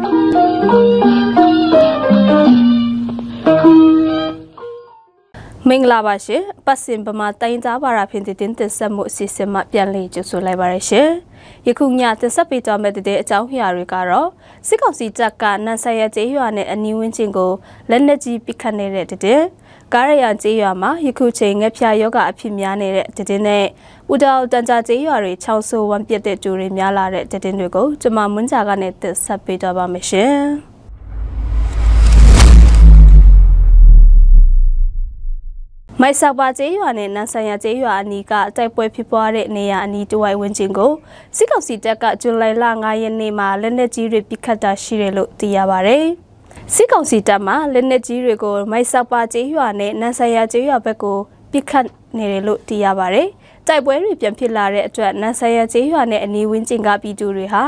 မင်္ဂလာပါရှင်ပတ်စင်ပမာတိုင်းသားပါရာဖြင့်တင်ဆက်မှုအစီအစဉ်မှာပြန်လည်ကြိုဆိုလိုက်ပါရရှင်ယခုညတင်ဆက်ပေးသွားမယ့်တဲ့အကြောင်းအရာတွေကတော့စစ်ကောင်စီတပ်ကနန်ဆာရကျေးရွာနဲ့အနီးဝန်းကျင်ကိုလက်နက်ကြီးပစ်ခတ်နေတဲ့တဲ့ကားရရကျေးရွာမှာယခုချိန်ငှက်ဖျားယောဂအဖြစ်များနေတဲ့တဲ့နဲ့ဥဒေါတန်ကြာကျေးရွာတွေချောင်းဆိုးဝမ်းပစ်တဲ့ကျူတွေများလာတဲ့တဲ့တွေကိုကျွန်မမွန်းကြကနေတင်ဆက်ပေးသွားပါမယ်ရှင်မိုက်ဆောက်ပါကျေးရွာနဲ့နန်ဆန်ရကျေးရွာအနီးကတိုက်ပွဲဖြစ်ပွားတဲ့နေရာအနီးတဝိုက်ဝန်းကျင်ကိုစစ်ကောင်စီတပ်ကဇူလိုင်လ9ရက်နေ့မှာလက်နက်ကြီးတွေပစ်ခတ်တာရှိတယ်လို့သိရပါတယ်။စစ်ကောင်စီတပ်မှလက်နက်ကြီးတွေကိုမိုက်ဆောက်ပါကျေးရွာနဲ့နန်ဆန်ရကျေးရွာဘက်ကိုပစ်ခတ်နေတယ်လို့သိရပါတယ်။တိုက်ပွဲတွေပြန်ဖြစ်လာတဲ့အတွက်နန်ဆန်ရကျေးရွာနဲ့အနီးဝန်းကျင်ကပြည်သူတွေဟာ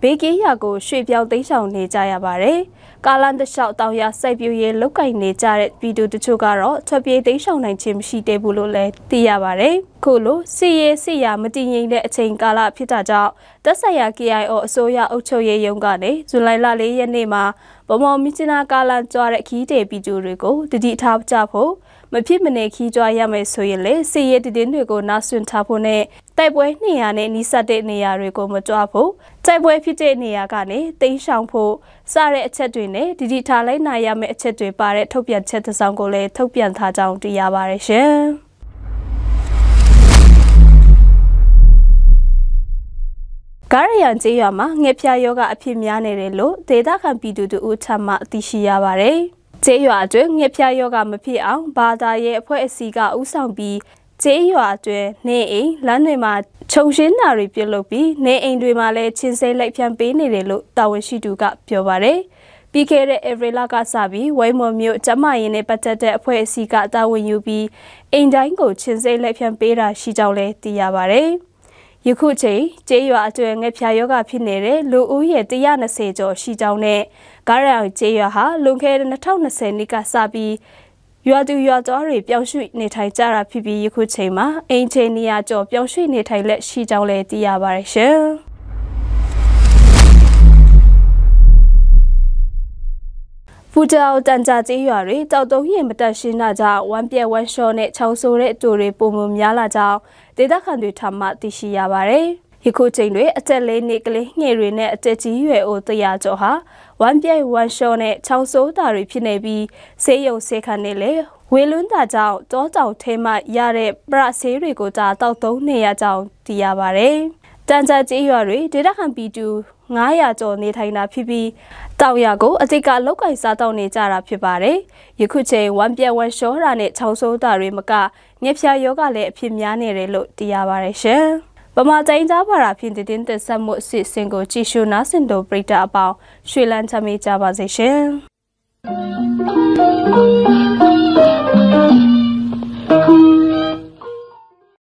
ဘေးကင်းရာကိုရွှေ့ပြောင်းသိမ်းဆောင်နေကြရပါတယ်။ကာလန်တလျှောက်တောင်ရစိုက်ပြူရေးလုတ်ကင်နေကြတဲ့ပြည်သူတချို့ကတော့ထွက်ပြေးသိမ်းဆောင်နိုင်ခြင်းမရှိသေးဘူးလို့လည်းသိရပါတယ်။ခုလိုစစ်ရေးမတည်ငြိမ်တဲ့အချိန်ကာလဖြစ်တာကြောင့်သက်ဆိုင်ရာ KIO အစိုးရအုပ်ချုပ်ရေးရုံးကနေဇူလိုင်လ4ရက်နေ့မှာဗမော်မြချနာကာလန်ကြွားတဲ့ခီးတဲ့ပြည်သူတွေကိုတတိထားကြဖို့မဖြစ်မနေခီးကြွားရမယ်ဆိုရင်လေစစ်ရေးတည်င်းတွေကိုနားဆွင့်ထားဖို့နဲ့တိုက်ပွဲနေရာနဲ့နီးစပ်တဲ့နေရာတွေကိုမကြွားဖို့တိုက်ပွဲဖြစ်တဲ့နေရာကနေတိမ်းရှောင်ဖို့စတဲ့အချက်တွေနဲ့တတိထားလိုက်နိုင်ရမယ့်အချက်တွေပါတဲ့ထုတ်ပြန်ချက်တစ်စောင်ကိုလည်းထုတ်ပြန်ထားကြောင်းသိရပါတယ်ရှင်ကာရရန်ကျေးရွာမှာငှက်ဖျားယောဂအဖြစ်များနေတယ်လို့ဒေသခံပြည်သူတို့ထပ်မသိရှိရပါတယ်။ကျေးရွာအတွင်းငှက်ဖျားယောဂမဖြစ်အောင်ဘာသာရေးအဖွဲ့အစည်းကဥဆောင်ပြီးကျေးရွာအတွင်းနေအိမ်လမ်းတွေမှာခြုံရှင်းတာတွေပြုလုပ်ပြီးနေအိမ်တွေမှာလည်းချင်းစိလိုက်ဖြန့်ပေးနေတယ်လို့တာဝန်ရှိသူကပြောပါတယ်။ပြီးခဲ့တဲ့ဧပြီလကစပြီးဝိုင်းမော်မြို့ကျမရင်နဲ့ပတ်သက်တဲ့အဖွဲ့အစည်းကတာဝန်ယူပြီးအိမ်တိုင်းကိုချင်းစိလိုက်ဖြန့်ပေးတာရှိကြောင်းလည်းသိရပါတယ်။ယခုချိန်ကျေးရွာအတွင်းငှက်ဖျားယောဂဖြစ်နေတဲ့လူဦးရေ120ကျော်ရှိကြောင်းနဲ့ကားရအောင်ကျေးရွာဟာလွန်ခဲ့တဲ့2020နှစ်ကစပြီးရွာသူရွာသားတွေပြောင်းရွှေ့နေထိုင်ကြတာဖြစ်ပြီးယခုချိန်မှာအိမ်ချိန်200ကျော်ပြောင်းရွှေ့နေထိုင်လက်ရှိကြောင်းလည်းသိရပါတယ်ရှင်။ဖူတောင်တန်ကြာကျေးရွာတွေတောက်တုံးရင်မတက်ရှင်းတာကြောင့်ဝမ်းပြက်ဝမ်းလျှောနဲ့ချောင်းဆိုးတဲ့အတူတွေပုံမှန်များလာကြောင်းဒေသခံတွေထပ်မသိရှိရပါတယ်။ယခုချိန်တွေအသက်လေးနှစ်ကလေးငယ်တွေနဲ့အသက်ကြီးရွယ်အို100ကျော်ဟာဝမ်းပြက်ဝမ်းလျှောနဲ့ချောင်းဆိုးတာတွေဖြစ်နေပြီးဆေးရုံဆေးခန်းတွေလည်းဝေလွန်းတာကြောင့်တောတောင်ထဲမှရတဲ့ပရဆေးတွေကိုတောက်သုံးနေရကြောင်းသိရပါတယ်။တန်ကြာကျေးရွာတွေဒေသခံပြည်သူ900ကျော်နေထိုင်တာဖြစ်ပြီးတောင်ရကိုအတိတ်ကလောက်ကင်စားတောင်းနေကြတာဖြစ်ပါတယ်။ယခုချိန်ဝမ်းပြက်ဝမ်းလျှောတာနဲ့ချောင်းဆိုးတာတွေမကငှက်ဖျားယောဂလည်းအဖြစ်များနေတယ်လို့သိရပါတယ်ရှင်။ဗမာတိုင်းသားပါရာဖြင့်တင်ဆက်မှုအစီအစဉ်ကိုကြည့်ရှုနားဆင်တို့ပရိသတ်အပေါင်းရွှေလန်းချမ်းမြေ့ကြပါစေရှင်။